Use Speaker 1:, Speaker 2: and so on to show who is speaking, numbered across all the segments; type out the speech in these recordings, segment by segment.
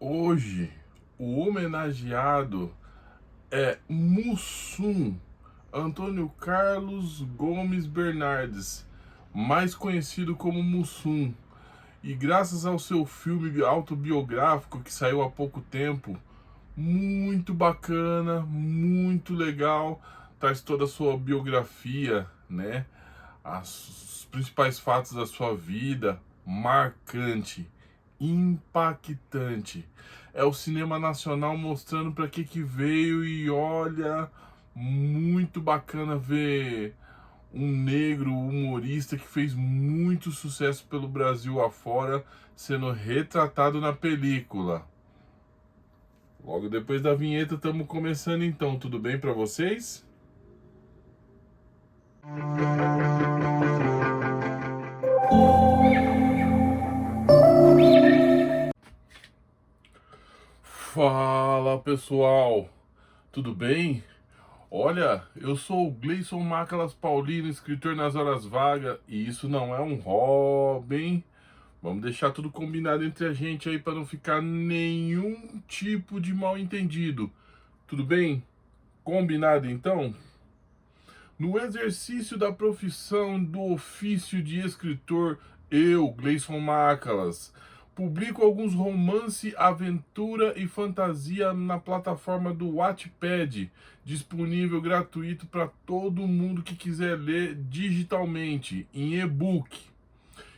Speaker 1: Hoje, o homenageado é Mussum, Antônio Carlos Gomes Bernardes, mais conhecido como Mussum. E graças ao seu filme autobiográfico que saiu há pouco tempo, muito bacana, muito legal, traz toda a sua biografia, né? Os principais fatos da sua vida, marcante, impactante. É o cinema nacional mostrando para que veio e olha, muito bacana ver um negro humorista que fez muito sucesso pelo Brasil afora sendo retratado na película. Logo depois da vinheta estamos começando então, tudo bem para vocês? Fala pessoal, tudo bem? Olha, eu sou o Gleison Macalas Paulino, escritor nas horas vagas, e isso não é um hobby, hein? Vamos deixar tudo combinado entre a gente aí para não ficar nenhum tipo de mal entendido. Tudo bem? Combinado então? No exercício da profissão do ofício de escritor, eu, Gleison Macalas, publico alguns romance, aventura e fantasia na plataforma do Wattpad, disponível gratuito para todo mundo que quiser ler digitalmente, em e-book.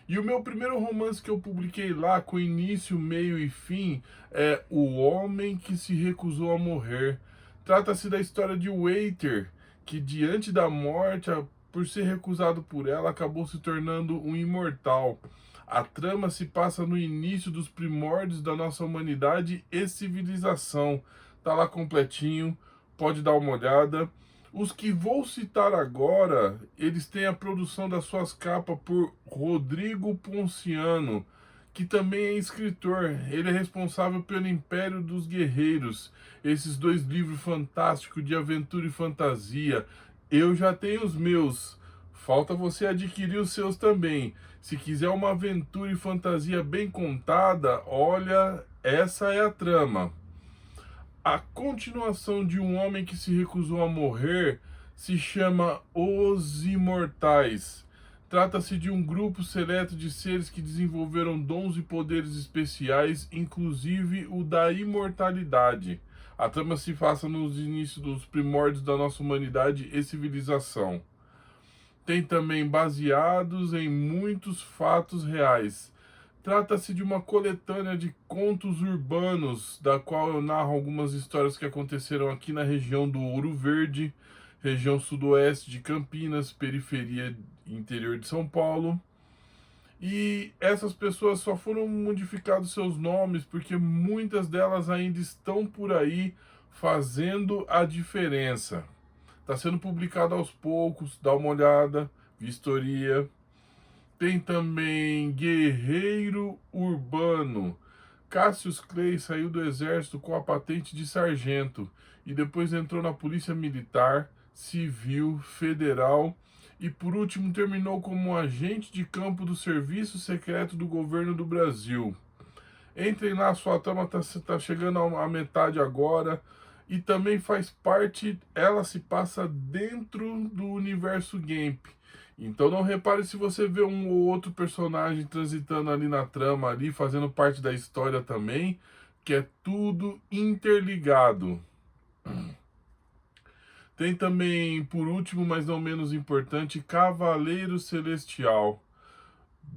Speaker 1: E o meu primeiro romance que eu publiquei lá, com início, meio e fim, é O Homem que se Recusou a Morrer. Trata-se da história de Waiter, que diante da morte, por ser recusado por ela, acabou se tornando um imortal. A trama se passa no início dos primórdios da nossa humanidade e civilização. Tá lá completinho, pode dar uma olhada. Os que vou citar agora, eles têm a produção das suas capas por Rodrigo Ponciano, que também é escritor. Ele é responsável pelo Império dos Guerreiros, esses dois livros fantásticos de aventura e fantasia. Eu já tenho os meus, falta você adquirir os seus também. Se quiser uma aventura e fantasia bem contada, olha, essa é a trama. A continuação de Um Homem que se Recusou a Morrer se chama Os Imortais. Trata-se de um grupo seleto de seres que desenvolveram dons e poderes especiais, inclusive o da imortalidade. A trama se passa nos inícios dos primórdios da nossa humanidade e civilização. Tem também baseados em muitos fatos reais. Trata-se de uma coletânea de contos urbanos, da qual eu narro algumas histórias que aconteceram aqui na região do Ouro Verde, região sudoeste de Campinas, periferia interior de São Paulo. E essas pessoas só foram modificados seus nomes porque muitas delas ainda estão por aí fazendo a diferença. Está sendo publicado aos poucos, dá uma olhada, vistoria. Tem também Guerreiro Urbano. Cassius Clay saiu do exército com a patente de sargento e depois entrou na polícia militar, civil, federal e por último terminou como agente de campo do Serviço Secreto do Governo do Brasil. Entrem lá, sua trama tá chegando à metade agora. E também faz parte, ela se passa dentro do universo Gamp. Então não repare se você vê um ou outro personagem transitando ali na trama, ali, fazendo parte da história também, que é tudo interligado. Tem também, por último, mas não menos importante, Cavaleiro Celestial.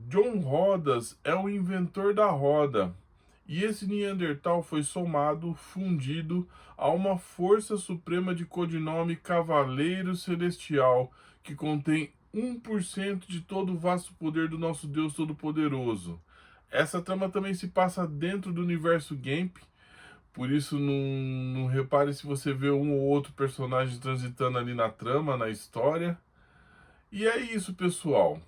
Speaker 1: John Rodas é o inventor da roda. E esse Neandertal foi somado, fundido a uma força suprema de codinome Cavaleiro Celestial, que contém 1% de todo o vasto poder do nosso Deus Todo-Poderoso. Essa trama também se passa dentro do universo Gamp, por isso não repare se você vê um ou outro personagem transitando ali na trama, na história. E é isso, pessoal.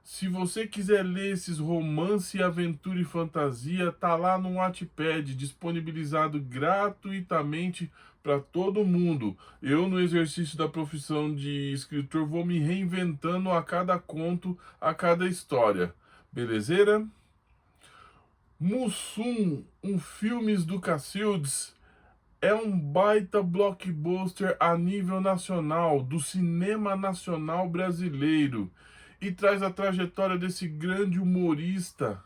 Speaker 1: Se você quiser ler esses romance, aventura e fantasia, tá lá no Wattpad, disponibilizado gratuitamente para todo mundo. Eu, no exercício da profissão de escritor, vou me reinventando a cada conto, a cada história. Belezeira? Mussum, um filmes do Cacildes, é um baita blockbuster a nível nacional, do cinema nacional brasileiro, e traz a trajetória desse grande humorista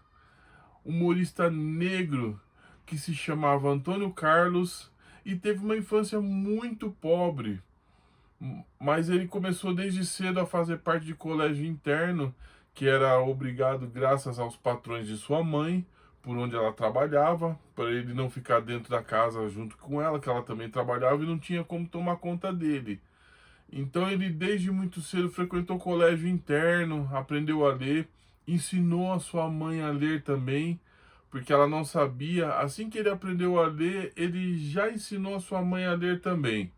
Speaker 1: negro, que se chamava Antônio Carlos, e teve uma infância muito pobre, mas ele começou desde cedo a fazer parte de colégio interno, que era obrigado graças aos patrões de sua mãe, por onde ela trabalhava, para ele não ficar dentro da casa junto com ela, que ela também trabalhava e não tinha como tomar conta dele. Então ele desde muito cedo frequentou colégio interno, aprendeu a ler, ensinou a sua mãe a ler também, porque ela não sabia. Assim que ele aprendeu a ler, ele já ensinou a sua mãe a ler também.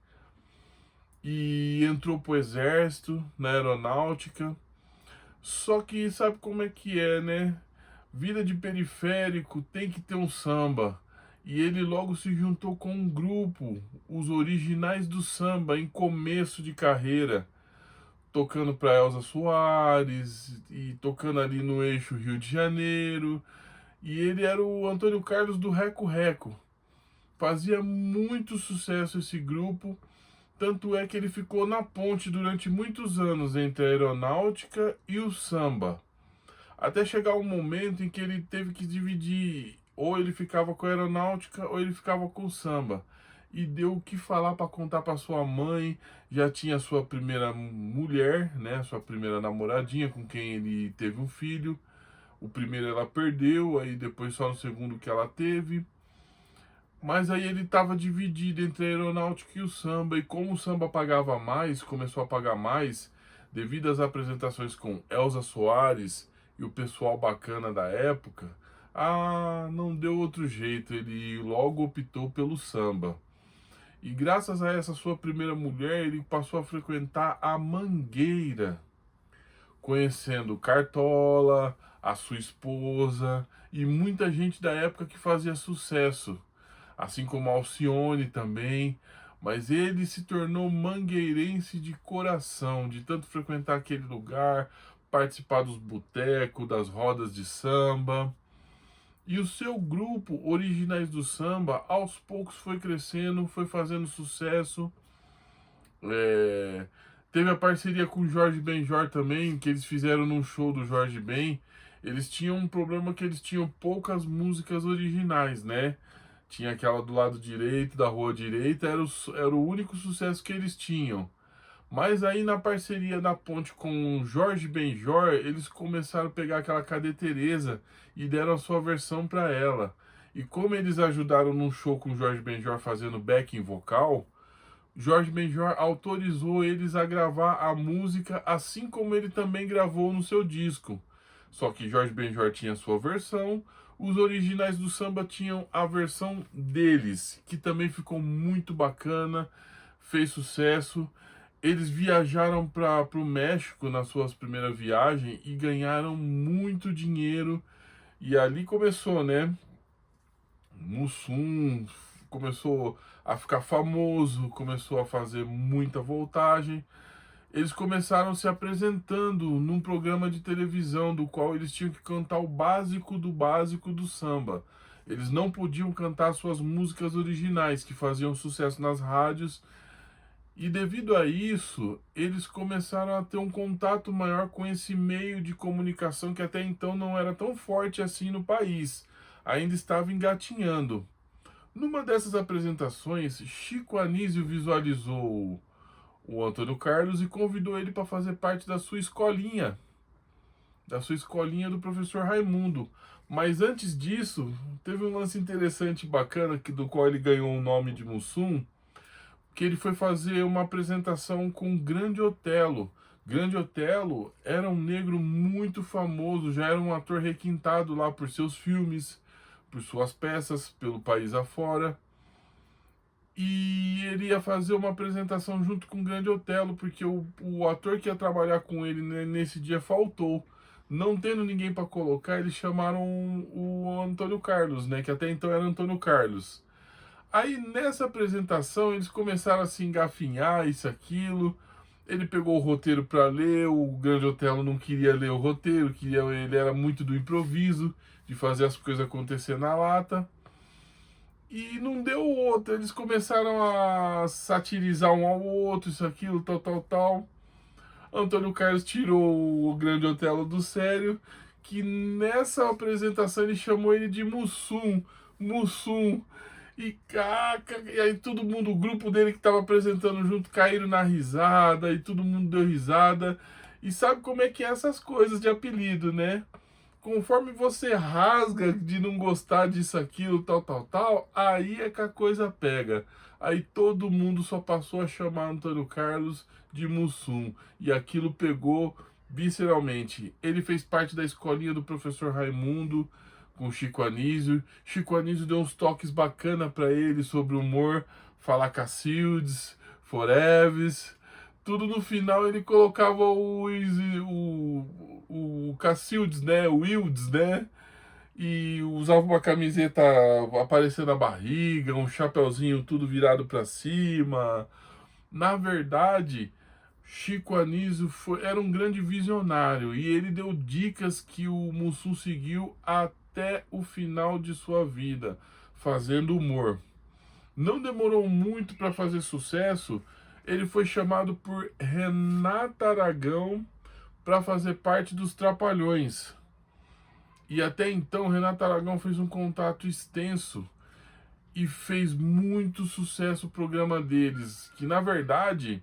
Speaker 1: E entrou pro exército, na aeronáutica. Só que sabe como é que é, né? Vida de periférico tem que ter um samba. E ele logo se juntou com um grupo, os Originais do Samba, em começo de carreira, tocando para Elza Soares e tocando ali no eixo Rio de Janeiro. E ele era o Antônio Carlos do Reco Reco. Fazia muito sucesso esse grupo, tanto é que ele ficou na ponte durante muitos anos entre a aeronáutica e o samba. Até chegar um momento em que ele teve que dividir, ou ele ficava com a aeronáutica ou ele ficava com o samba. E deu o que falar para contar para sua mãe. Já tinha sua primeira mulher, né, sua primeira namoradinha com quem ele teve um filho. O primeiro ela perdeu, aí depois só no segundo que ela teve. Mas aí ele estava dividido entre a aeronáutica e o samba, e como o samba pagava mais, começou a pagar mais, devido às apresentações com Elza Soares e o pessoal bacana da época, não deu outro jeito, ele logo optou pelo samba. E graças a essa sua primeira mulher, ele passou a frequentar a Mangueira, conhecendo Cartola, a sua esposa e muita gente da época que fazia sucesso, assim como Alcione também. Mas ele se tornou mangueirense de coração, de tanto frequentar aquele lugar, participar dos botecos, das rodas de samba. E o seu grupo, Originais do Samba, aos poucos foi crescendo, foi fazendo sucesso. É, Teve a parceria com o Jorge Benjor também, que eles fizeram num show do Jorge Ben. Eles tinham um problema que eles tinham poucas músicas originais, né? Tinha aquela do lado direito, da rua direita, era o único sucesso que eles tinham. Mas aí na parceria da Ponte com o Jorge Benjor, eles começaram a pegar aquela Cadê Teresa e deram a sua versão para ela. E como eles ajudaram num show com o Jorge Benjor fazendo backing vocal, Jorge Benjor autorizou eles a gravar a música, assim como ele também gravou no seu disco. Só que Jorge Benjor tinha a sua versão, os Originais do Samba tinham a versão deles, que também ficou muito bacana, fez sucesso. Eles viajaram para o México nas suas primeiras viagens e ganharam muito dinheiro. E ali começou, né? Mussum começou a ficar famoso, começou a fazer muita voltagem. Eles começaram se apresentando num programa de televisão do qual eles tinham que cantar o básico do samba. Eles não podiam cantar suas músicas originais que faziam sucesso nas rádios. E devido a isso, eles começaram a ter um contato maior com esse meio de comunicação que até então não era tão forte assim no país. Ainda estava engatinhando. Numa dessas apresentações, Chico Anísio visualizou o Antônio Carlos e convidou ele para fazer parte da sua escolinha do professor Raimundo. Mas antes disso, teve um lance interessante e bacana do qual ele ganhou o nome de Mussum, que ele foi fazer uma apresentação com o Grande Otelo. Grande Otelo era um negro muito famoso, já era um ator requintado lá por seus filmes, por suas peças, pelo país afora. E ele ia fazer uma apresentação junto com o Grande Otelo, porque o ator que ia trabalhar com ele nesse dia faltou. Não tendo ninguém para colocar, eles chamaram o Antônio Carlos, né? Que até então era Antônio Carlos. Aí nessa apresentação eles começaram a se engafinhar, isso, aquilo. Ele pegou o roteiro para ler, o Grande Otelo não queria ler o roteiro, ele era muito do improviso, de fazer as coisas acontecer na lata. E não deu outra, eles começaram a satirizar um ao outro, isso, aquilo, tal, tal, tal. Antônio Carlos tirou o Grande Otelo do sério, que nessa apresentação ele chamou ele de Mussum, Mussum. E, caca, e aí todo mundo, o grupo dele que estava apresentando junto, caíram na risada, e todo mundo deu risada. E sabe como é que é essas coisas de apelido, né? Conforme você rasga de não gostar disso, aquilo, tal, tal, tal, aí é que a coisa pega. Aí todo mundo só passou a chamar Antônio Carlos de Mussum. E aquilo pegou visceralmente. Ele fez parte da escolinha do professor Raimundo com Chico Anísio. Chico Anísio deu uns toques bacana para ele sobre humor, falar Cacildes, Foreves. Tudo no final ele colocava o Cacildes, né? O Wildes, né? E usava uma camiseta aparecendo a barriga, um chapeuzinho tudo virado para cima. Na verdade, Chico Anísio era um grande visionário e ele deu dicas que o Mussum seguiu até o final de sua vida, fazendo humor. Não demorou muito para fazer sucesso, ele foi chamado por Renata Aragão para fazer parte dos Trapalhões. E até então, Renata Aragão fez um contato extenso e fez muito sucesso o programa deles, que na verdade,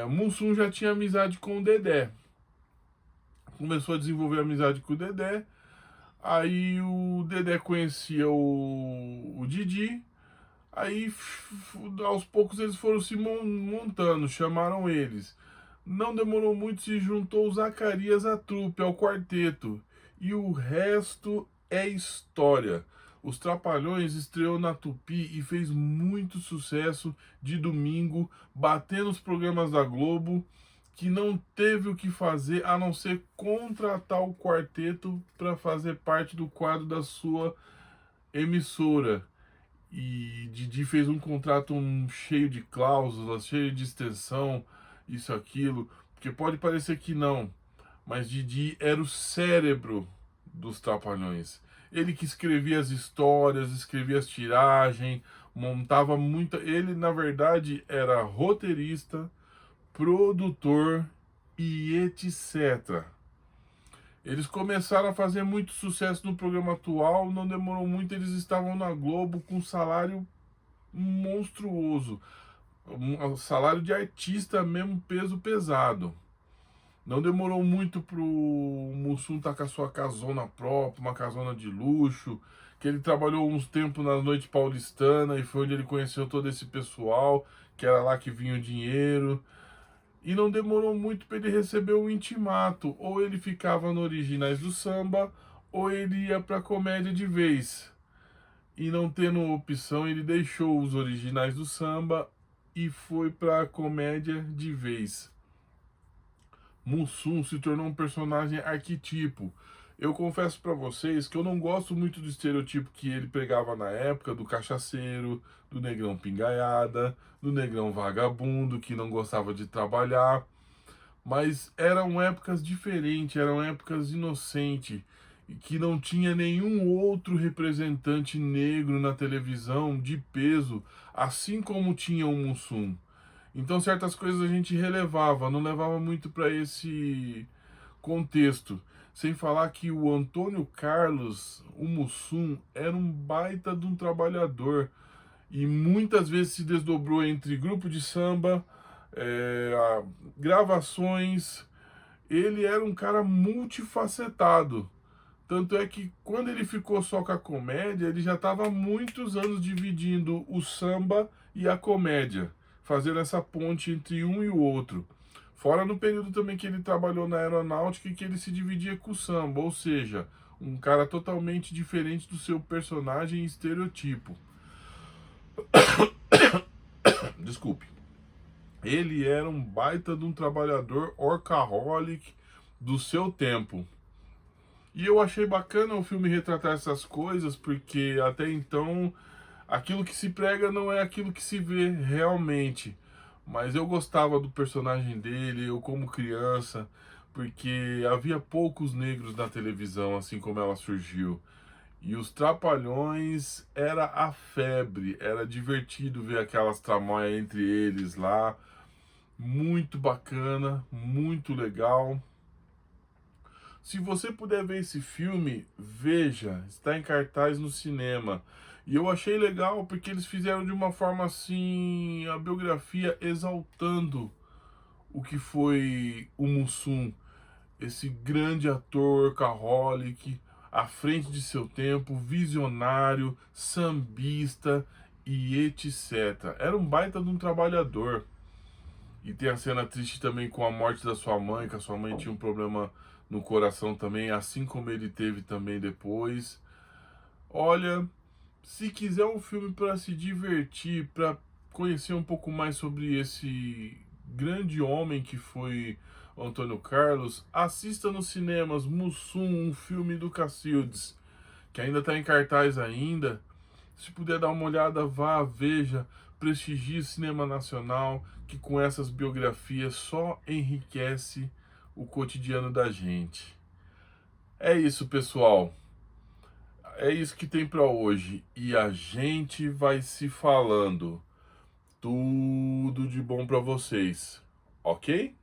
Speaker 1: Mussum já tinha amizade com o Dedé. Começou a desenvolver amizade com o Dedé, aí o Dedé conhecia o Didi, aí aos poucos eles foram se montando, chamaram eles. Não demorou muito, se juntou o Zacarias à trupe, ao quarteto. E o resto é história. Os Trapalhões estreou na Tupi e fez muito sucesso de domingo, batendo os programas da Globo, que não teve o que fazer a não ser contratar o quarteto para fazer parte do quadro da sua emissora. E Didi fez um contrato cheio de cláusulas, cheio de extensão, isso, aquilo, porque pode parecer que não, mas Didi era o cérebro dos Trapalhões. Ele que escrevia as histórias, escrevia as tiragens, montava muita. Ele, na verdade, era roteirista, produtor e etc. Eles começaram a fazer muito sucesso no programa atual, não demorou muito, eles estavam na Globo com um salário monstruoso. Um salário de artista mesmo, peso pesado. Não demorou muito pro Mussum estar com a sua casona própria, uma casona de luxo, que ele trabalhou uns tempos na noite paulistana e foi onde ele conheceu todo esse pessoal, que era lá que vinha o dinheiro. E não demorou muito para ele receber o intimato. Ou ele ficava no Originais do Samba, ou ele ia para comédia de vez. E não tendo opção, ele deixou os Originais do Samba e foi para comédia de vez. Mussum se tornou um personagem arquetipo. Eu confesso para vocês que eu não gosto muito do estereotipo que ele pregava na época, do cachaceiro, do negrão pingaiada, do negrão vagabundo que não gostava de trabalhar. Mas eram épocas diferentes, eram épocas inocentes, e que não tinha nenhum outro representante negro na televisão de peso, assim como tinha o Mussum. Então certas coisas a gente relevava, não levava muito para esse contexto. Sem falar que o Antônio Carlos, o Mussum, era um baita de um trabalhador e muitas vezes se desdobrou entre grupo de samba, gravações. Ele era um cara multifacetado. Tanto é que quando ele ficou só com a comédia, ele já estava há muitos anos dividindo o samba e a comédia, fazendo essa ponte entre um e o outro. Fora no período também que ele trabalhou na aeronáutica e que ele se dividia com o samba, ou seja, um cara totalmente diferente do seu personagem estereotipo. Desculpe. Ele era um baita de um trabalhador workaholic do seu tempo. E eu achei bacana o filme retratar essas coisas, porque até então aquilo que se prega não é aquilo que se vê realmente. mas eu gostava do personagem dele, eu como criança, porque havia poucos negros na televisão, assim como ela surgiu. E os Trapalhões era a febre, era divertido ver aquelas tramóias entre eles lá, muito bacana, muito legal. Se você puder ver esse filme, veja, está em cartaz no cinema. E eu achei legal porque eles fizeram de uma forma assim, a biografia exaltando o que foi o Mussum, esse grande ator workaholic, à frente de seu tempo, visionário, sambista e etc. Era um baita de um trabalhador. E tem a cena triste também com a morte da sua mãe, que a sua mãe tinha um problema no coração também, assim como ele teve também depois. Olha, se quiser um filme para se divertir, para conhecer um pouco mais sobre esse grande homem que foi o Antônio Carlos, assista nos cinemas Mussum, um filme do Cacildes, que ainda está em cartaz ainda. Se puder dar uma olhada, vá, veja, prestigie o cinema nacional, que com essas biografias só enriquece o cotidiano da gente. É isso, pessoal. É isso que tem para hoje. E a gente vai se falando. Tudo de bom para vocês, ok?